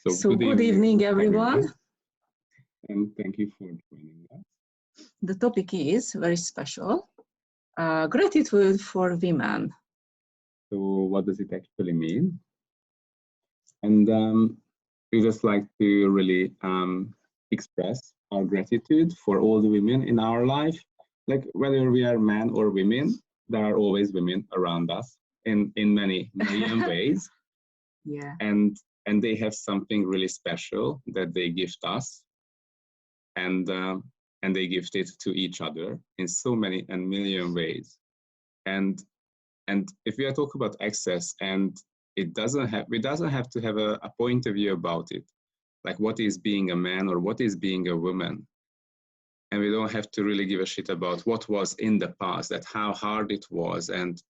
So good evening, everyone. And thank you for joining us. The topic is very special, gratitude for women. So what does it actually mean? And we just like to really express our gratitude for all the women in our life. Like whether we are men or women, there are always women around us in many million ways. Yeah. And they have something really special that they gift us, and they gift it to each other in so many and million ways. And if we are talking about access, and it doesn't have to have a point of view about it, like what is being a man or what is being a woman. And we don't have to really give a shit about what was in the past, that how hard it was, and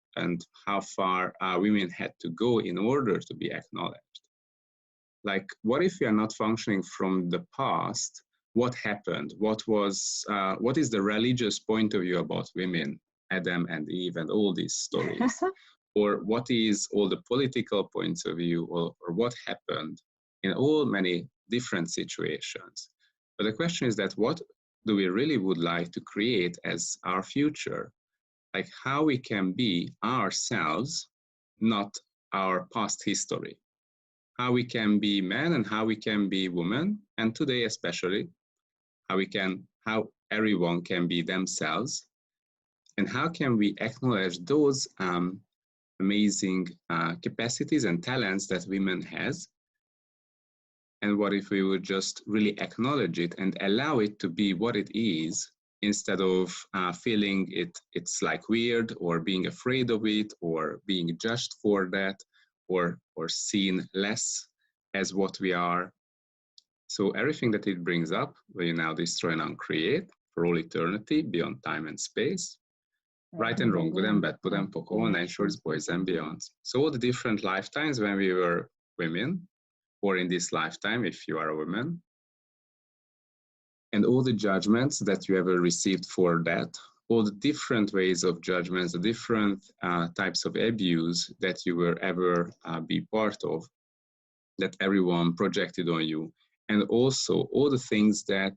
how far women had to go in order to be acknowledged. Like, what if we are not functioning from the past? What happened? What is the religious point of view about women, Adam and Eve, and all these stories? Or what is all the political points of view, or what happened in all many different situations? But the question is that what do we really would like to create as our future? Like how we can be ourselves, not our past history. How we can be men and how we can be women, and today especially, how everyone can be themselves, and how can we acknowledge those amazing capacities and talents that women has. And what if we would just really acknowledge it and allow it to be what it is, instead of feeling it's like weird, or being afraid of it, or being judged for that, or seen less as what we are. So everything that it brings up, we now destroy and uncreate for all eternity, beyond time and space. Right and wrong, good and bad, put and poke, all natures, boys and beyonds. So all the different lifetimes when we were women, or in this lifetime if you are a woman, and all the judgments that you ever received for that, all the different ways of judgments, the different types of abuse that you were ever be part of, that everyone projected on you, and also all the things that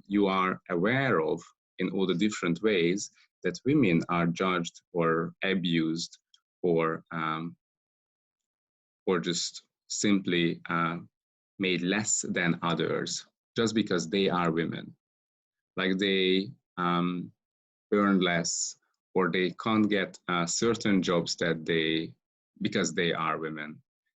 you are aware of in all the different ways that women are judged or abused, or just simply made less than others just because they are women. Like they earn less, or they can't get certain jobs because they are women.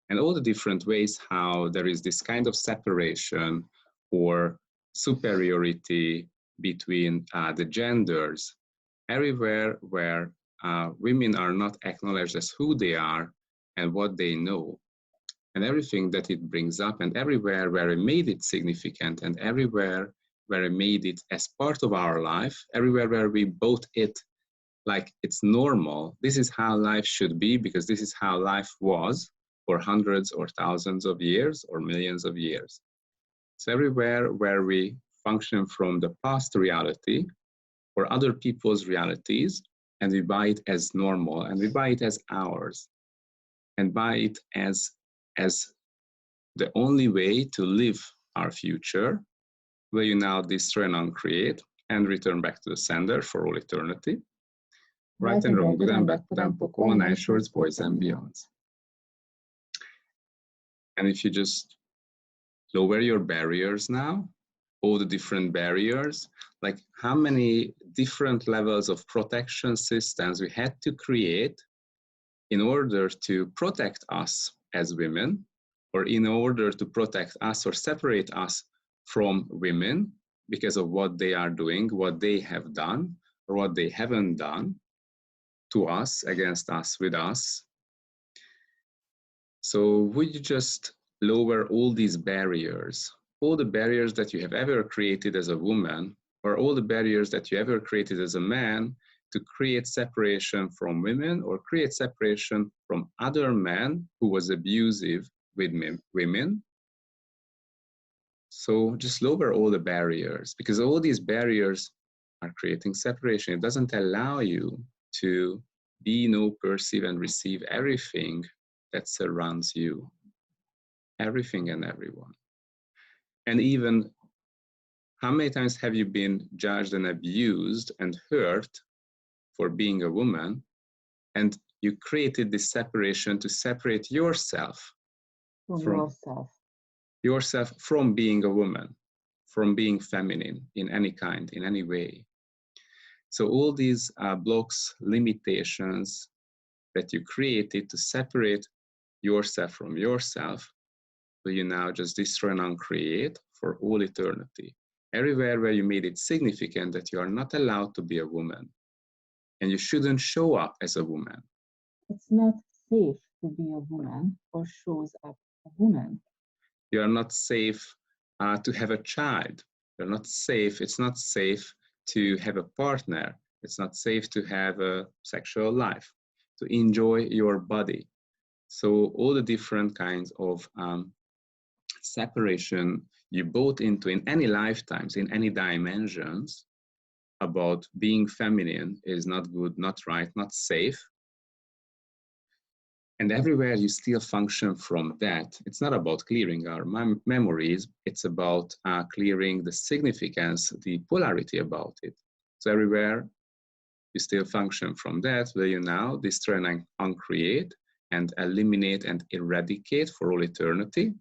And all the different ways how there is this kind of separation or superiority between the genders, everywhere where women are not acknowledged as who they are and what they know, and everything that it brings up, and everywhere where it made it significant, and everywhere where it made it as part of our life, everywhere where we bought it like it's normal. This is how life should be, because this is how life was for hundreds or thousands of years or millions of years. So everywhere where we function from the past reality or other people's realities, and we buy it as normal, and we buy it as ours, and buy it as the only way to live our future, will you now destroy and uncreate and return back to the sender for all eternity. Right and wrong, good and bad, put and poke, all nine shorts, boys and beyonds. And if you just lower your barriers now, all the different barriers, like how many different levels of protection systems we had to create in order to protect us as women, or in order to protect us or separate us from women because of what they are doing, what they have done, or what they haven't done to us, against us, with us. So would you just lower all these barriers, all the barriers that you have ever created as a woman, or all the barriers that you ever created as a man, to create separation from women, or create separation from other men who was abusive with women? So just lower all the barriers, because all these barriers are creating separation. It doesn't allow you to be, know, perceive, and receive everything that surrounds you. everything and everyone. And even how many times have you been judged and abused and hurt for being a woman, and you created this separation to separate yourself from yourself from being a woman, from being feminine in any kind, in any way. So all these blocks, limitations that you created to separate yourself from yourself, will you now just destroy and uncreate for all eternity. Everywhere where you made it significant that you are not allowed to be a woman and you shouldn't show up as a woman. It's not safe to be a woman or shows up a woman. You are not safe to have a child. You're not safe. It's not safe to have a partner. It's not safe to have a sexual life, to enjoy your body. So all the different kinds of separation you bought into in any lifetimes, in any dimensions, about being feminine is not good, not right, not safe. And everywhere you still function from that. It's not about clearing our memories, it's about clearing the significance, the polarity about it. So everywhere you still function from that, where you now destroy and uncreate and eliminate and eradicate for all eternity.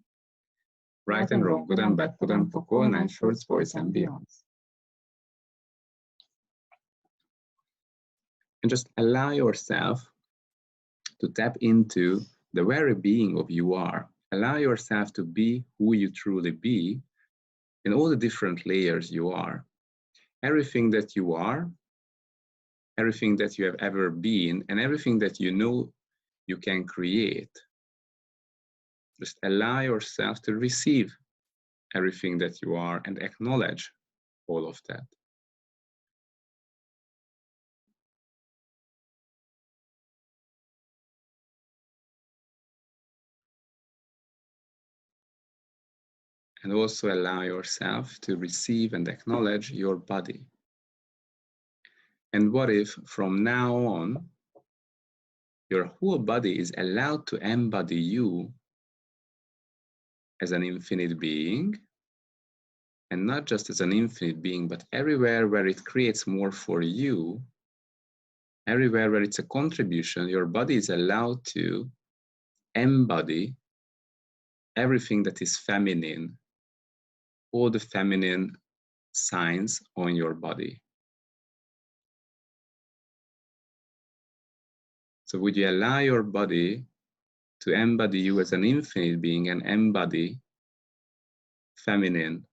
Right and wrong, good and bad, put and pokol, nine shorts, boys and beyonds. And just allow yourself to tap into the very being of you are. Allow yourself to be who you truly be in all the different layers you are. Everything that you are, everything that you have ever been, and everything that you know you can create. Just allow yourself to receive everything that you are and acknowledge all of that. And also allow yourself to receive and acknowledge your body. And what if from now on, your whole body is allowed to embody you as an infinite being, and not just as an infinite being, but everywhere where it creates more for you, everywhere where it's a contribution, your body is allowed to embody everything that is feminine, all the feminine signs on your body. So would you allow your body to embody you as an infinite being and embody feminine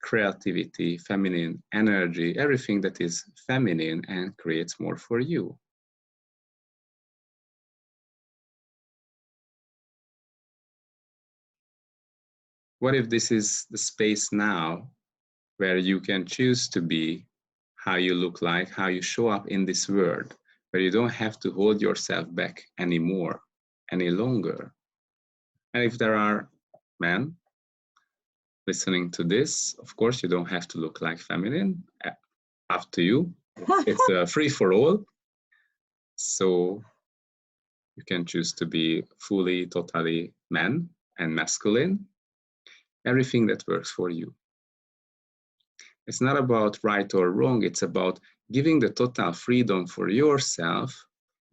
creativity, feminine energy, everything that is feminine and creates more for you? What if this is the space now where you can choose to be how you look like, how you show up in this world, where you don't have to hold yourself back anymore, any longer? And if there are men listening to this, of course, you don't have to look like feminine, up to you. It's free for all. So you can choose to be fully, totally man and masculine, everything that works for you. It's not about right or wrong, it's about giving the total freedom for yourself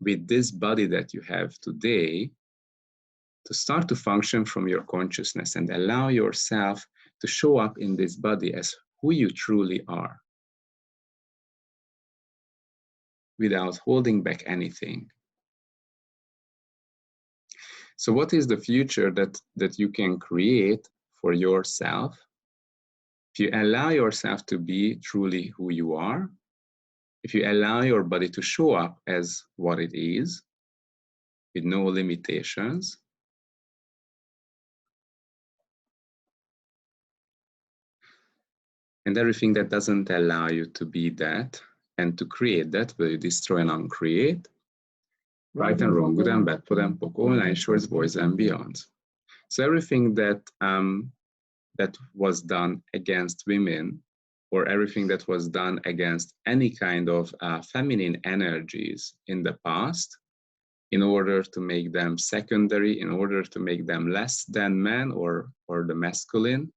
with this body that you have today to start to function from your consciousness and allow yourself to show up in this body as who you truly are without holding back anything. So what is the future that you can create for yourself if you allow yourself to be truly who you are, if you allow your body to show up as what it is, with no limitations, and everything that doesn't allow you to be that and to create that, will you destroy and uncreate? Right and wrong, good and bad, put and poke, all nine shorts, boys and beyonds. So everything that that was done against women, or everything that was done against any kind of feminine energies in the past, in order to make them secondary, in order to make them less than men or the masculine.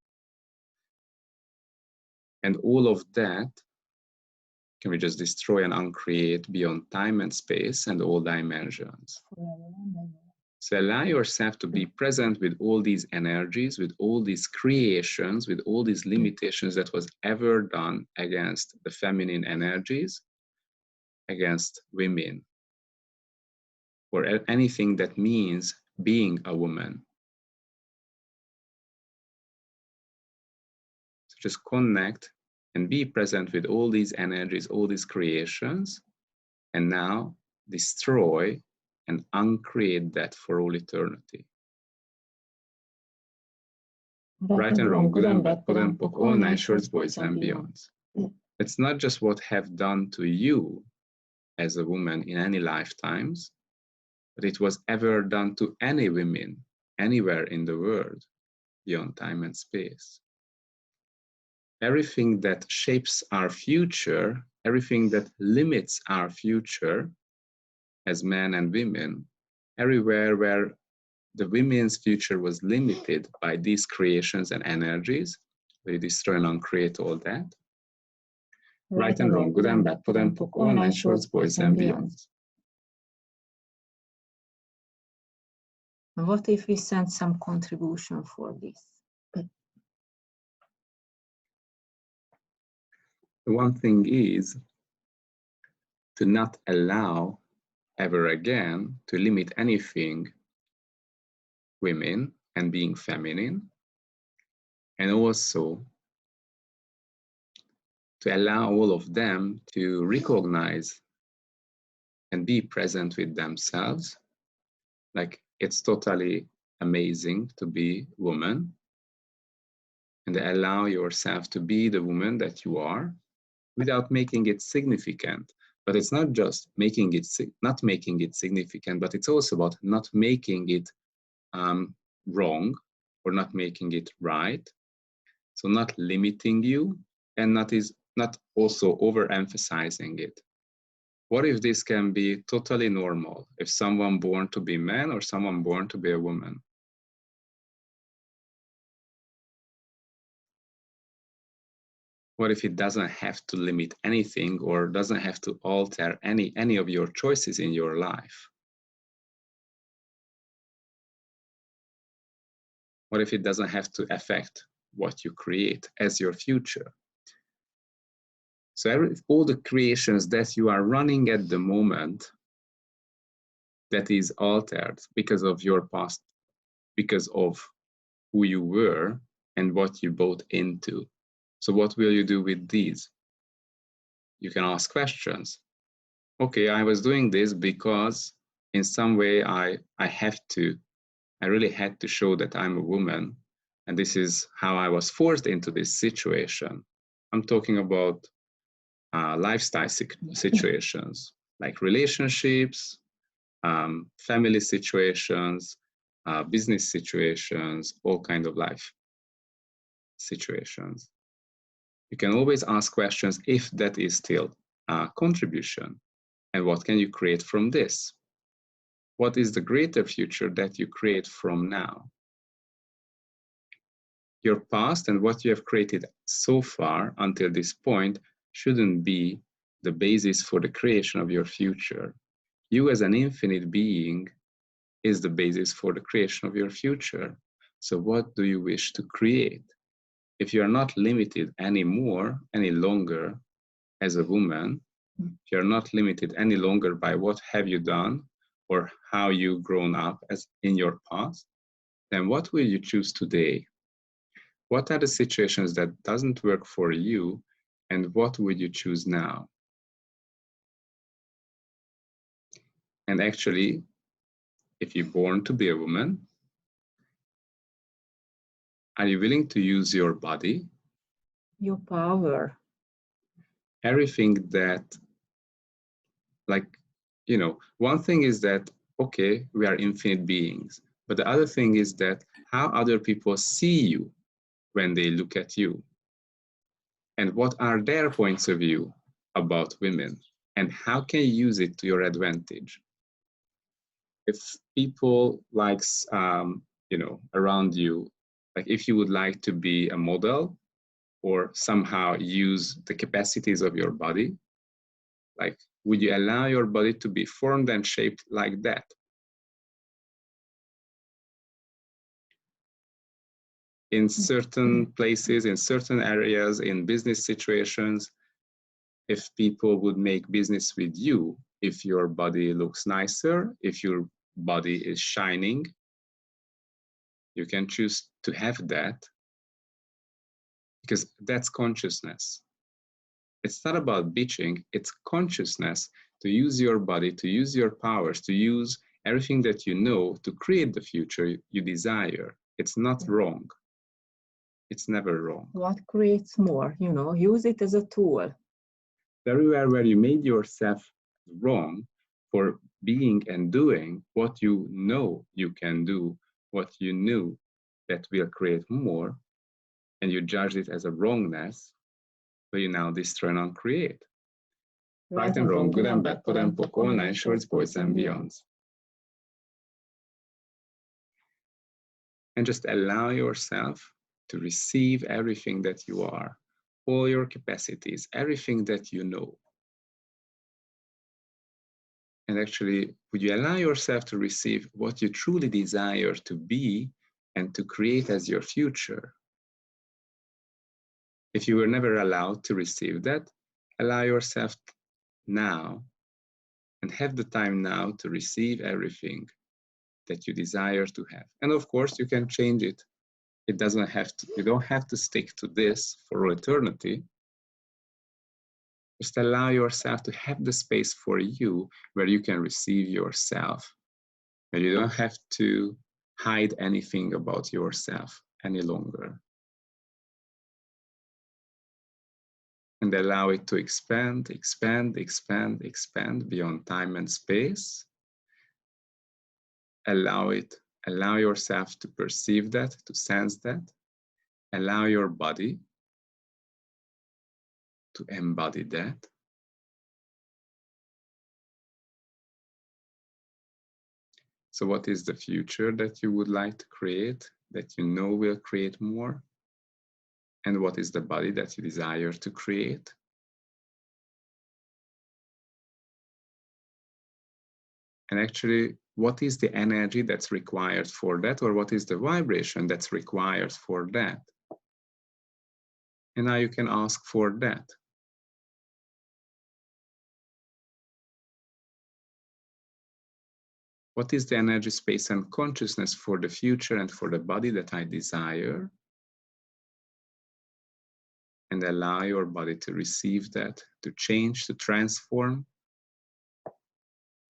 And all of that can we just destroy and uncreate beyond time and space and all dimensions. So allow yourself to be present with all these energies, with all these creations, with all these limitations that was ever done against the feminine energies, against women, or anything that means being a woman. So just connect and be present with all these energies, all these creations, and now destroy and uncreate that for all eternity. Right and wrong, good and bad, pod and poc, all nine shorts, boys and beyonds. It's not just what have done to you as a woman in any lifetimes, but it was ever done to any women anywhere in the world beyond time and space. Everything that shapes our future, everything that limits our future as men and women, everywhere where the women's future was limited by these creations and energies, we destroy and uncreate all that. Right and wrong, good and bad, pod and poc, all nine shorts, boys and beyonds. What if we send some contribution for this? The one thing is to not allow ever again to limit anything women and being feminine, and also to allow all of them to recognize and be present with themselves. Like, it's totally amazing to be woman, and allow yourself to be the woman that you are without making it significant. But it's not just not making it significant, but it's also about not making it wrong or not making it right. So not limiting you, and not also overemphasizing it. What if this can be totally normal? If someone born to be man or someone born to be a woman? What if it doesn't have to limit anything or doesn't have to alter any of your choices in your life? What if it doesn't have to affect what you create as your future? So all the creations that you are running at the moment that is altered because of your past, because of who you were and what you bought into. So what will you do with these? You can ask questions. Okay, I was doing this because in some way I really had to show that I'm a woman, and this is how I was forced into this situation. I'm talking about lifestyle situations, like relationships, family situations, business situations, all kinds of life situations. You can always ask questions if that is still a contribution. And what can you create from this? What is the greater future that you create from now? Your past and what you have created so far until this point shouldn't be the basis for the creation of your future. You as an infinite being is the basis for the creation of your future. So what do you wish to create? If you are not limited anymore, any longer as a woman, if you're not limited any longer by what have you done or how you've grown up as in your past, then what will you choose today? What are the situations that doesn't work for you, and what would you choose now? And actually, if you're born to be a woman, are you willing to use your body? Your power. Everything that, like, you know, one thing is that, okay, we are infinite beings. But the other thing is that how other people see you when they look at you. And what are their points of view about women? And how can you use it to your advantage? if people likes, around you, like if you would like to be a model or somehow use the capacities of your body, like, would you allow your body to be formed and shaped like that? In certain places, in certain areas, in business situations, if people would make business with you, if your body looks nicer, if your body is shining, you can choose to have that, because that's consciousness. It's not about bitching, it's consciousness to use your body, to use your powers, to use everything that you know to create the future you desire. It's not wrong. It's never wrong. What creates more, use it as a tool. Everywhere where you made yourself wrong for being and doing what you know you can do, what you knew that will create more, and you judged it as a wrongness, so you now destroy and uncreate. Right and wrong, good and bad, pod and pokol, nine shorts, boys and beyonds. And just allow yourself to receive everything that you are, all your capacities, everything that you know. And actually, would you allow yourself to receive what you truly desire to be and to create as your future? If you were never allowed to receive that, allow yourself now and have the time now to receive everything that you desire to have. And of course, you can change it. It doesn't have to, you don't have to stick to this for eternity. Just allow yourself to have the space for you where you can receive yourself, where you don't have to hide anything about yourself any longer. And allow it to expand, expand, expand, expand beyond time and space. Allow yourself to perceive that, to sense that. Allow your body to embody that. So what is the future that you would like to create, that you know will create more? And what is the body that you desire to create? And actually, what is the energy that's required for that, or what is the vibration that's required for that? And now you can ask for that. What is the energy, space, and consciousness for the future and for the body that I desire? And allow your body to receive that, to change, to transform,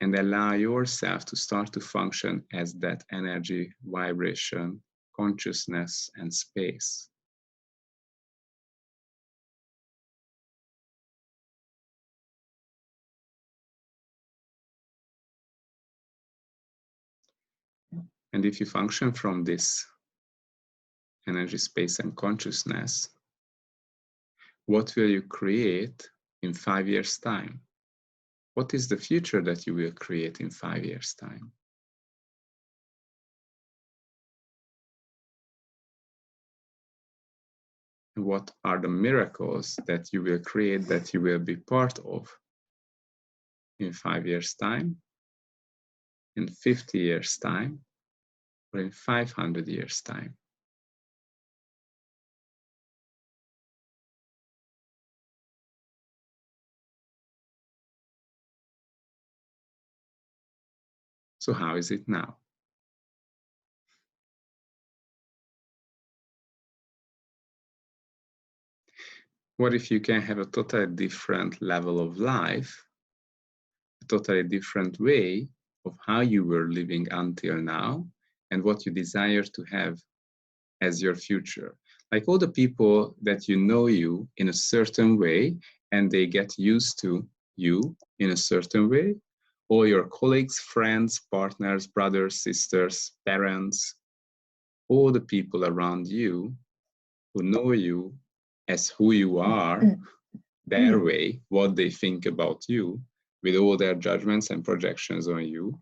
and allow yourself to start to function as that energy, vibration, consciousness, and space. And if you function from this energy, space, and consciousness, what will you create in 5 years' time? What is the future that you will create in 5 years' time? What are the miracles that you will create, that you will be part of in 5 years' time, in 50 years' time, or in 500 years' time? So how is it now? What if you can have a totally different level of life, a totally different way of how you were living until now, and what you desire to have as your future? Like all the people that you know you in a certain way, and they get used to you in a certain way, all your colleagues, friends, partners, brothers, sisters, parents, all the people around you who know you as who you are, their way, what they think about you, with all their judgments and projections on you.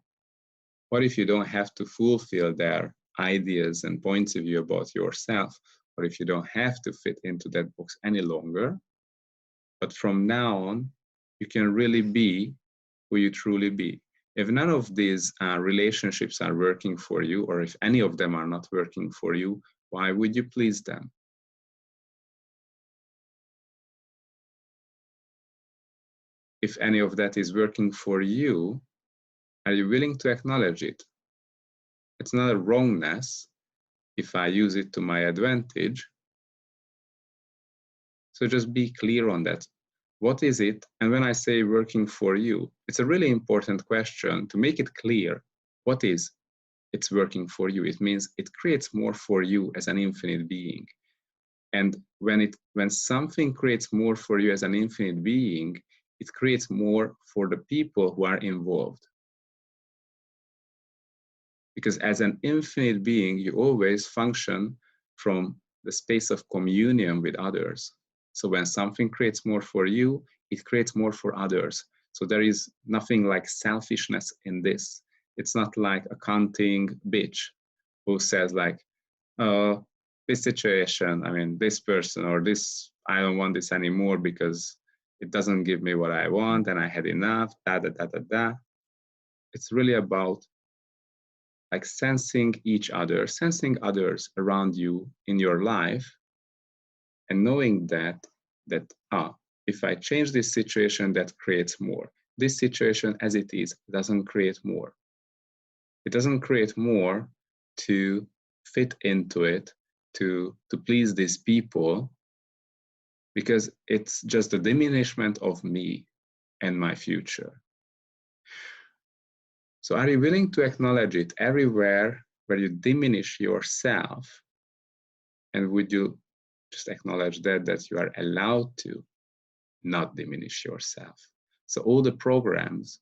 What if you don't have to fulfill their ideas and points of view about yourself? Or if you don't have to fit into that box any longer, but from now on, you can really be who you truly be. If none of these relationships are working for you, or if any of them are not working for you, why would you please them? If any of that is working for you, are you willing to acknowledge it? It's not a wrongness if I use it to my advantage. So just be clear on that. What is it? And when I say working for you, it's a really important question to make it clear. What is it's working for you? It means it creates more for you as an infinite being. And when something creates more for you as an infinite being, it creates more for the people who are involved. Because as an infinite being, you always function from the space of communion with others. So when something creates more for you, it creates more for others. So there is nothing like selfishness in this. It's not like a counting bitch who says like, oh, this situation, I mean, this person or this, I don't want this anymore because it doesn't give me what I want and I had enough, da, da, da, da, da. It's really about like sensing each other, sensing others around you in your life, and knowing that if I change this situation, that creates more. This situation as it is doesn't create more. It doesn't create more to fit into it, to please these people, because it's just a diminishment of me and my future. So are you willing to acknowledge it everywhere where you diminish yourself? And would you just acknowledge that you are allowed to not diminish yourself? So all the programs,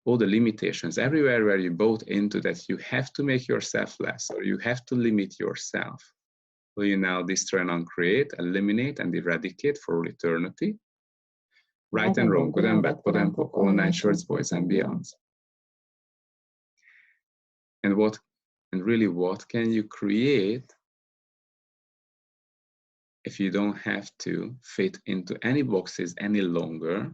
all the limitations, everywhere where you bought into that you have to make yourself less or you have to limit yourself, will you now destroy and uncreate, eliminate and eradicate for all eternity? Right and wrong, good and bad, pod and poc, all nine shorts, boys and beyonds. And really what can you create if you don't have to fit into any boxes any longer?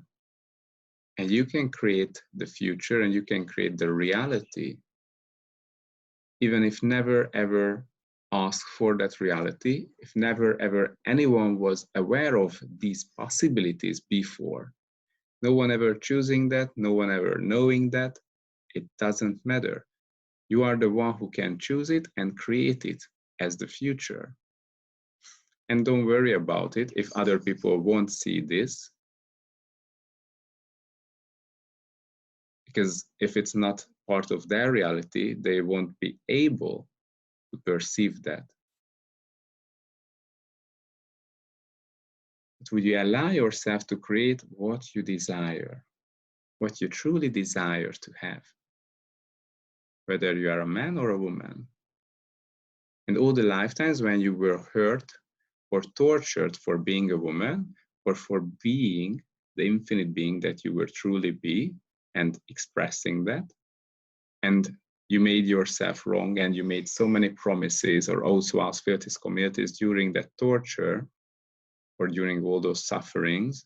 And you can create the future and you can create the reality, even if never ever asked for that reality, if never ever anyone was aware of these possibilities before. No one ever choosing that, no one ever knowing that, it doesn't matter. You are the one who can choose it and create it as the future. And don't worry about it if other people won't see this. Because if it's not part of their reality, they won't be able to perceive that. But would you allow yourself to create what you desire, what you truly desire to have, whether you are a man or a woman? And all the lifetimes when you were hurt or tortured for being a woman or for being the infinite being that you will truly be and expressing that, and you made yourself wrong and you made so many promises or also asked fetis communities during that torture or during all those sufferings.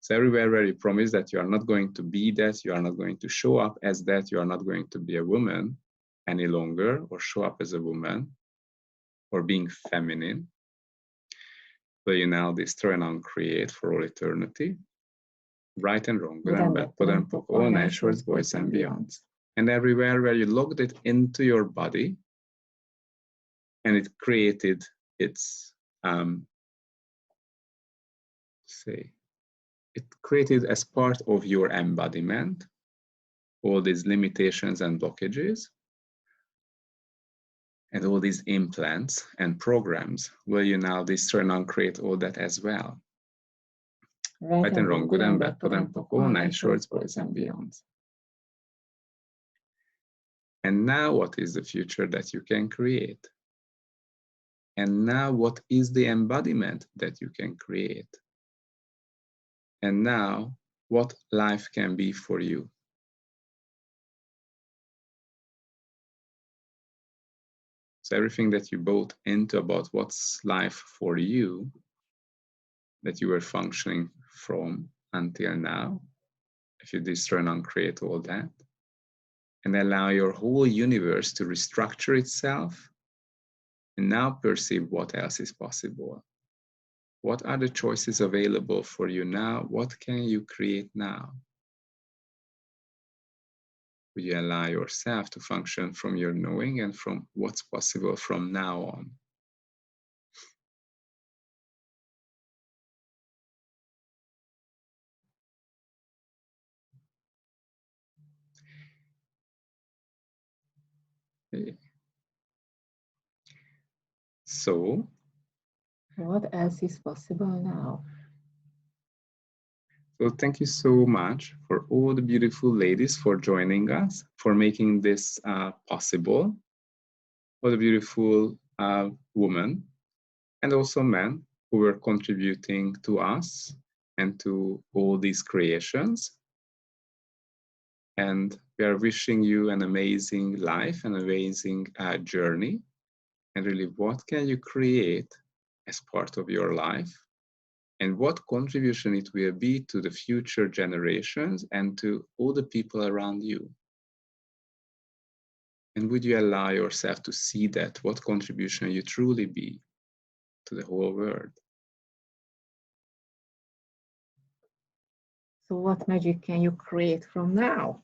So everywhere where you promise that you are not going to be that, you are not going to show up as that, you are not going to be a woman any longer or show up as a woman or being feminine, will you now destroy and uncreate for all eternity? Right and wrong, good and bad, pod and poc, all nine shorts, boys and beyonds. And everywhere where you logged it into your body and it created its, it created as part of your embodiment all these limitations and blockages and all these implants and programs, will you now destroy and uncreate all that as well? Right and wrong, good and bad, pod and poc, all nine shorts, boys and beyonds. And now what is the future that you can create? And now what is the embodiment that you can create? And now what life can be for you? So everything that you bought into about what's life for you, that you were functioning from until now, if you destroy and uncreate all that, and allow your whole universe to restructure itself, and now perceive what else is possible. What are the choices available for you now? What can you create now? Will you allow yourself to function from your knowing and from what's possible from now on? Okay. So, what else is possible now? So thank you so much for all the beautiful ladies for joining us, for making this possible. All the beautiful women and also men who were contributing to us and to all these creations. And we are wishing you an amazing life, an amazing journey. And really, what can you create as part of your life? And what contribution it will be to the future generations and to all the people around you. And would you allow yourself to see that, what contribution you truly be to the whole world? So what magic can you create from now?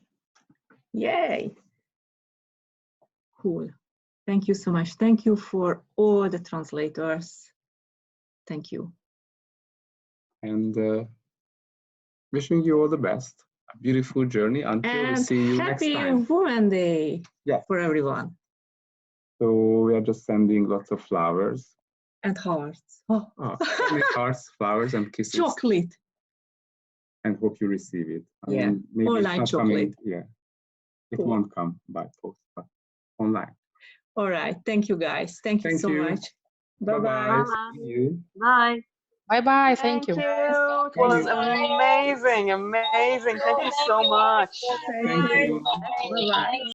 Yay! Cool. Thank you so much. Thank you for all the translators. Thank you. And wishing you all the best. A beautiful journey until we see you next time. Happy Women's Day for everyone. So we are just sending lots of flowers. And hearts. Oh. Hearts, flowers, and kisses. Chocolate. And hope you receive it. Yeah, maybe online it's not chocolate. Coming, yeah, it won't come by post, but online. All right. Thank you, guys. Thank you so much. Bye-bye. Bye. Bye-bye. Thank you. It was amazing, amazing. Thank you so much. Thank you. Bye-bye.